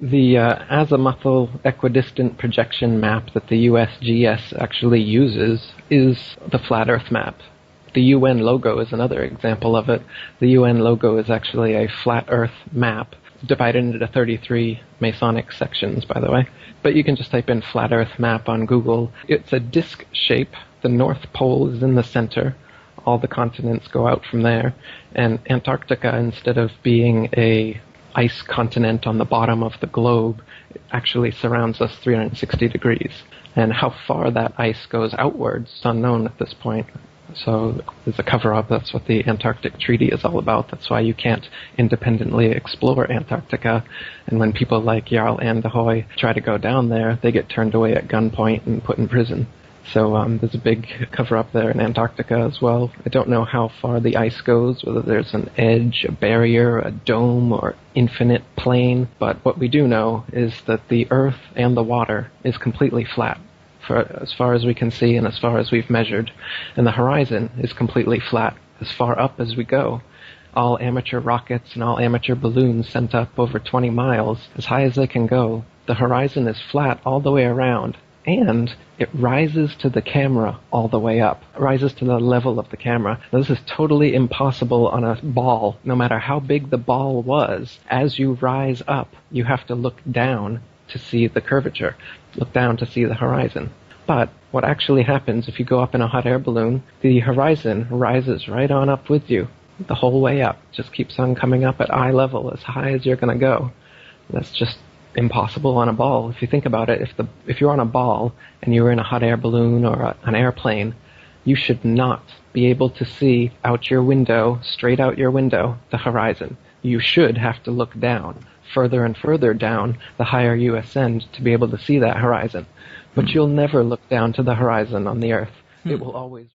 The azimuthal equidistant projection map that the USGS actually uses is the Flat Earth map. The UN logo is another example of it. The UN logo is actually a flat Earth map, divided into 33 Masonic sections, by the way. But you can just type in Flat Earth map on Google. It's a disc shape. The North Pole is in the center. All the continents go out from there. And Antarctica, instead of being a ice continent on the bottom of the globe, it actually surrounds us 360 degrees. And how far that ice goes outwards is unknown at this point. So there's a cover-up. That's what the Antarctic Treaty is all about. That's why you can't independently explore Antarctica. And when people like Jarl Anderhoy try to go down there, they get turned away at gunpoint and put in prison. So there's a big cover-up there in Antarctica as well. I don't know how far the ice goes, whether there's an edge, a barrier, a dome, or infinite plane. But what we do know is that the Earth and the water is completely flat, for as far as we can see and as far as we've measured. And the horizon is completely flat, as far up as we go. All amateur rockets and all amateur balloons sent up over 20 miles, as high as they can go. The horizon is flat all the way around. And it rises to the camera all the way up. It rises to the level of the camera. Now, this is totally impossible on a ball. No matter how big the ball was, as you rise up, you have to look down to see the curvature. Look down to see the horizon. But what actually happens if you go up in a hot air balloon, the horizon rises right on up with you. The whole way up. Just keeps on coming up at eye level as high as you're going to go. That's just impossible on a ball. If you think about it, if you're on a ball and you're in a hot air balloon or an airplane, you should not be able to see out your window, straight out your window, the horizon. You should have to look down, further and further down, the higher you ascend, to be able to see that horizon. But you'll never look down to the horizon on the Earth. It will always